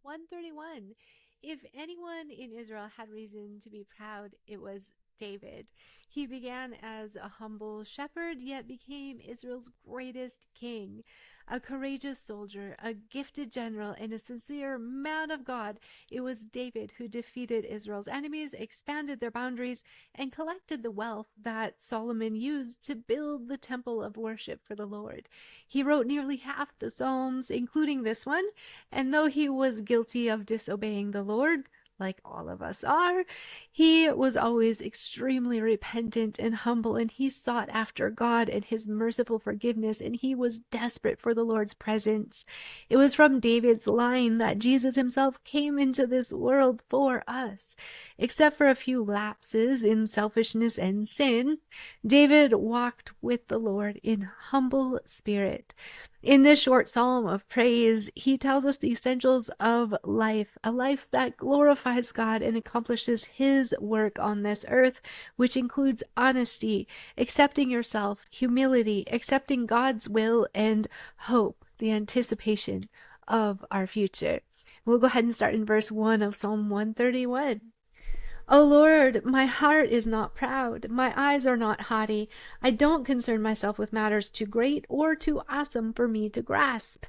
131. If anyone in Israel had reason to be proud, it was David. He began as a humble shepherd, yet became Israel's greatest king. A courageous soldier, a gifted general, and a sincere man of God, it was David who defeated Israel's enemies, expanded their boundaries, and collected the wealth that Solomon used to build the temple of worship for the Lord. He wrote nearly half the Psalms, including this one, and though he was guilty of disobeying the Lord, like all of us are, he was always extremely repentant and humble, and he sought after God and his merciful forgiveness, and he was desperate for the Lord's presence. It was from David's line that Jesus himself came into this world for us. Except for a few lapses in selfishness and sin, David walked with the Lord in humble spirit. In this short psalm of praise, he tells us the essentials of life, a life that glorifies God and accomplishes his work on this earth, which includes honesty, accepting yourself, humility, accepting God's will, and hope, the anticipation of our future. We'll go ahead and start in verse 1 of Psalm 131. O Lord, my heart is not proud, my eyes are not haughty. I don't concern myself with matters too great or too awesome for me to grasp.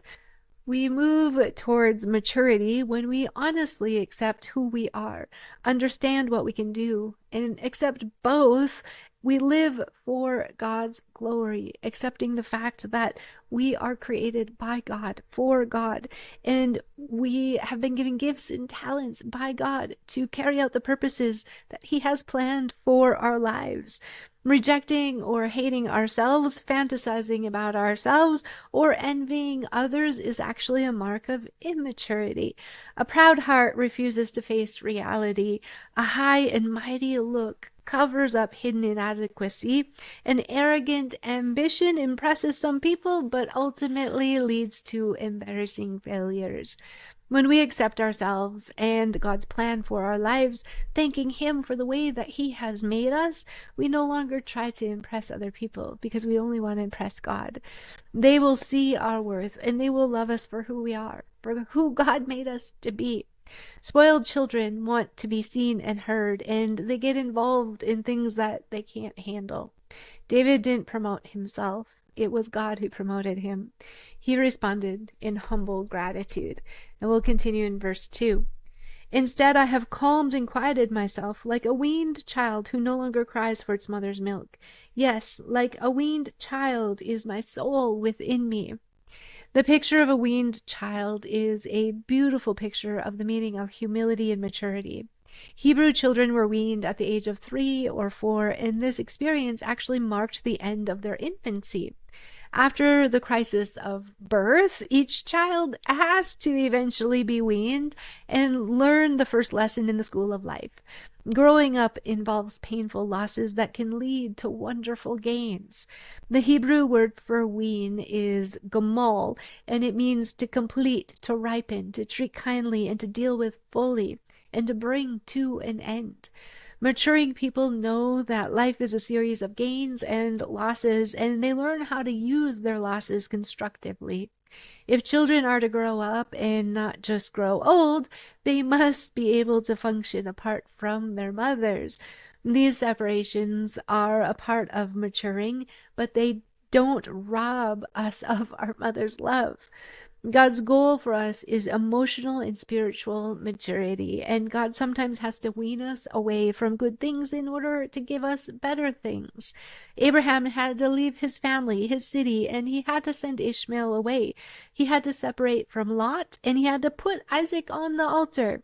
We move towards maturity when we honestly accept who we are, understand what we can do, and accept both. We live for God's glory, accepting the fact that we are created by God, for God, and we have been given gifts and talents by God to carry out the purposes that He has planned for our lives. Rejecting or hating ourselves, fantasizing about ourselves, or envying others is actually a mark of immaturity. A proud heart refuses to face reality. A high and mighty look covers up hidden inadequacy. An arrogant ambition impresses some people, but ultimately leads to embarrassing failures. When we accept ourselves and God's plan for our lives, thanking Him for the way that He has made us, we no longer try to impress other people because we only want to impress God. They will see our worth and they will love us for who we are, for who God made us to be. Spoiled children want to be seen and heard, and they get involved in things that they can't handle. David didn't promote himself. It was God who promoted him. He responded in humble gratitude. And we'll continue in verse 2. Instead, I have calmed and quieted myself like a weaned child who no longer cries for its mother's milk. Yes, like a weaned child is my soul within me. The picture of a weaned child is a beautiful picture of the meaning of humility and maturity. Hebrew children were weaned at the age of 3 or 4, and this experience actually marked the end of their infancy. After the crisis of birth, each child has to eventually be weaned and learn the first lesson in the school of life. Growing up involves painful losses that can lead to wonderful gains. The Hebrew word for wean is gamal, and it means to complete, to ripen, to treat kindly, and to deal with fully, and to bring to an end. Maturing people know that life is a series of gains and losses, and they learn how to use their losses constructively. If children are to grow up and not just grow old, they must be able to function apart from their mothers. These separations are a part of maturing, but they don't rob us of our mother's love. God's goal for us is emotional and spiritual maturity, and God sometimes has to wean us away from good things in order to give us better things. Abraham had to leave his family, his city, and he had to send Ishmael away. He had to separate from Lot, and he had to put Isaac on the altar.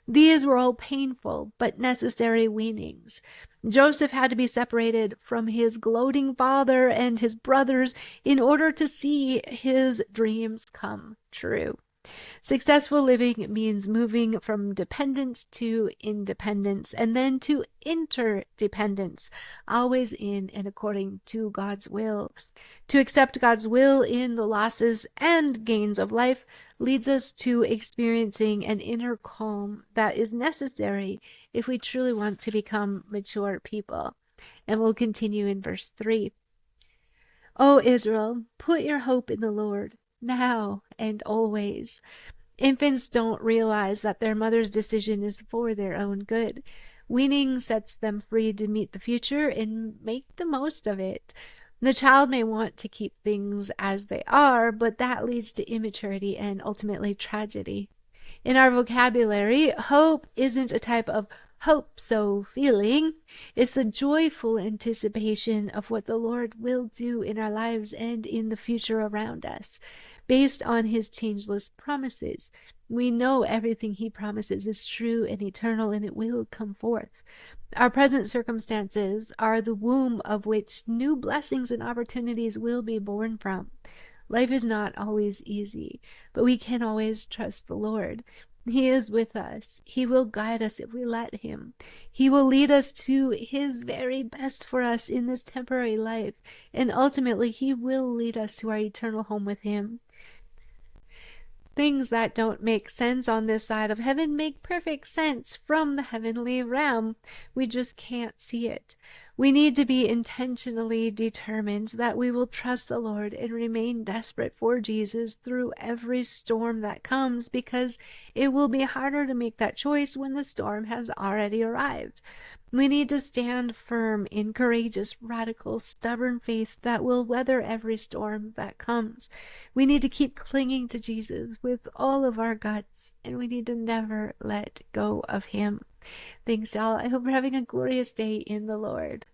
These were all painful but necessary weanings. Joseph had to be separated from his gloating father and his brothers in order to see his dreams come true. Successful living means moving from dependence to independence and then to interdependence, always in and according to God's will. To accept God's will in the losses and gains of life leads us to experiencing an inner calm that is necessary if we truly want to become mature people. And we'll continue in verse 3. O Israel, put your hope in the Lord, now and always. Infants don't realize that their mother's decision is for their own good. Weaning sets them free to meet the future and make the most of it. The child may want to keep things as they are, but that leads to immaturity and ultimately tragedy. In our vocabulary, hope isn't a type of hope so feeling. It's the joyful anticipation of what the Lord will do in our lives and in the future around us, based on his changeless promises. We know everything he promises is true and eternal, and it will come forth. Our present circumstances are the womb of which new blessings and opportunities will be born from. Life is not always easy, but we can always trust the Lord. He is with us. He will guide us if we let him. He will lead us to his very best for us in this temporary life, and ultimately he will lead us to our eternal home with him. Things that don't make sense on this side of heaven make perfect sense from the heavenly realm. We just can't see it. We need to be intentionally determined that we will trust the Lord and remain desperate for Jesus through every storm that comes, because it will be harder to make that choice when the storm has already arrived. We need to stand firm in courageous, radical, stubborn faith that will weather every storm that comes. We need to keep clinging to Jesus with all of our guts, and we need to never let go of him. Thanks, y'all. I hope you're having a glorious day in the Lord.